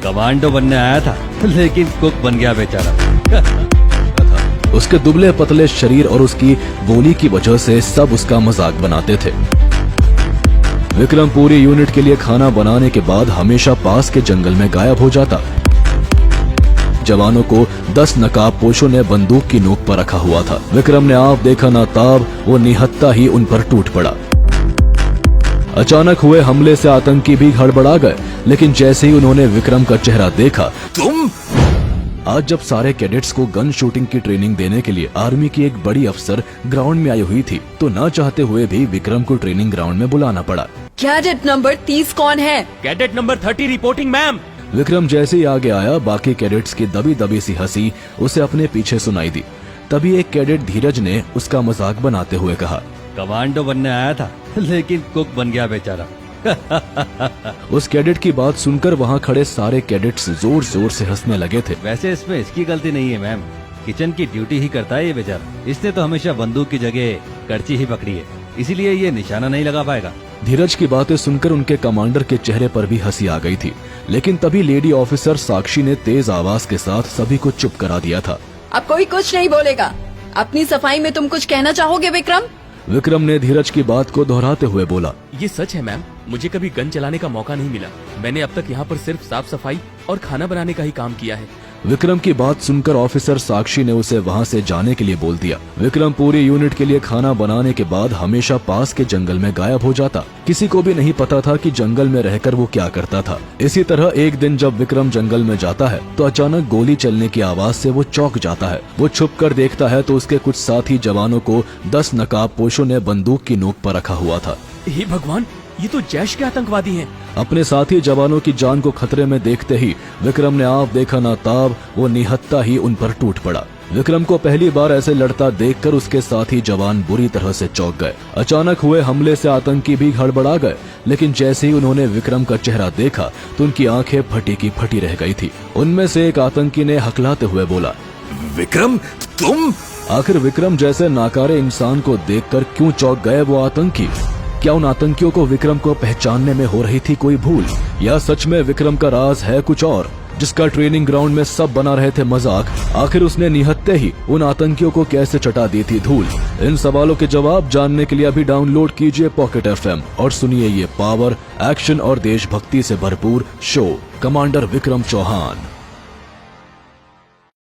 Commando बनने आया था लेकिन कुक बन गया बेचारा। उसके दुबले पतले शरीर और उसकी बोली की वजह से सब उसका मजाक बनाते थे। विक्रम पूरी यूनिट के लिए खाना बनाने के बाद हमेशा पास के जंगल में गायब हो जाता। जवानों को 10 नकाबपोशों ने बंदूक की नोक पर रखा हुआ था। विक्रम ने आप देखा ना ताब, वो निहत्ता ही उन पर टूट पड़ा। अचानक हुए हमले से आतंकी भी हड़बड़ा गए, लेकिन जैसे ही उन्होंने विक्रम का चेहरा देखा, तुम। आज जब सारे कैडेट्स को गन शूटिंग की ट्रेनिंग देने के लिए आर्मी की एक बड़ी अफसर ग्राउंड में आई हुई थी, तो ना चाहते हुए भी विक्रम को ट्रेनिंग ग्राउंड में बुलाना पड़ा। कैडेट नंबर 30 कौन है? Cadet number 30 reporting ma'am. Vikram जैसे ही आगे आया, बाकी कैडेट्स की दबी दबी सी हंसी उसे अपने पीछे सुनाई दी। तभी एक कैडेट धीरज ने उसका मजाक बनाते हुए कहा, कमांडो बनने आया था लेकिन कुक बन गया बेचारा। उस कैडेट की बात सुनकर वहाँ खड़े सारे कैडेट्स जोर जोर से हंसने लगे थे। वैसे इसमें इसकी गलती नहीं है मैम, किचन की ड्यूटी ही करता है ये बेचारा। इसने तो हमेशा बंदूक की जगह करची ही पकड़ी है, इसीलिए ये निशाना नहीं लगा पाएगा। धीरज की बातें सुनकर उनके कमांडर के चेहरे पर भी हंसी आ गई थी, लेकिन तभी लेडी ऑफिसर साक्षी ने तेज आवाज के साथ सभी को चुप करा दिया था। अब कोई कुछ नहीं बोलेगा। अपनी सफाई में तुम कुछ कहना चाहोगे विक्रम? विक्रम ने धीरज की बात को दोहराते हुए बोला, ये सच है मैम, मुझे कभी गन चलाने का मौका नहीं मिला। मैंने अब तक यहाँ पर सिर्फ साफ सफाई और खाना बनाने का ही काम किया है। विक्रम की बात सुनकर ऑफिसर साक्षी ने उसे वहाँ से जाने के लिए बोल दिया। विक्रम पूरी यूनिट के लिए खाना बनाने के बाद हमेशा पास के जंगल में गायब हो जाता। किसी को भी नहीं पता था कि जंगल में रहकर वो क्या करता था। इसी तरह एक दिन जब विक्रम जंगल में जाता है तो अचानक गोली चलने की आवाज से वो चौंक जाता है। वो छुप कर देखता है तो उसके कुछ साथी जवानों को 10 नकाबपोशों ने बंदूक की नोक पर रखा हुआ था। हे भगवान, ये तो जैश के आतंकवादी हैं। अपने साथी जवानों की जान को खतरे में देखते ही विक्रम ने आप देखा ना ताब, वो निहत्ता ही उन पर टूट पड़ा। विक्रम को पहली बार ऐसे लड़ता देखकर उसके साथी जवान बुरी तरह से चौंक गए। अचानक हुए हमले से आतंकी भी हड़बड़ा गए, लेकिन जैसे ही उन्होंने विक्रम का चेहरा देखा तो उनकी आंखें फटी की फटी रह गई थी। उनमें से एक आतंकी ने हकलाते हुए बोला, विक्रम तुम? आखिर विक्रम जैसे नाकारे इंसान को देखकर क्यों चौंक गए वो आतंकी? क्या उन आतंकियों को विक्रम को पहचानने में हो रही थी कोई भूल, या सच में विक्रम का राज है कुछ और, जिसका ट्रेनिंग ग्राउंड में सब बना रहे थे मजाक? आखिर उसने निहत्ते ही उन आतंकियों को कैसे चटा दी थी धूल? इन सवालों के जवाब जानने के लिए अभी डाउनलोड कीजिए पॉकेट FM और सुनिए ये पावर, एक्शन और देशभक्ति से भरपूर शो कमांडर विक्रम चौहान।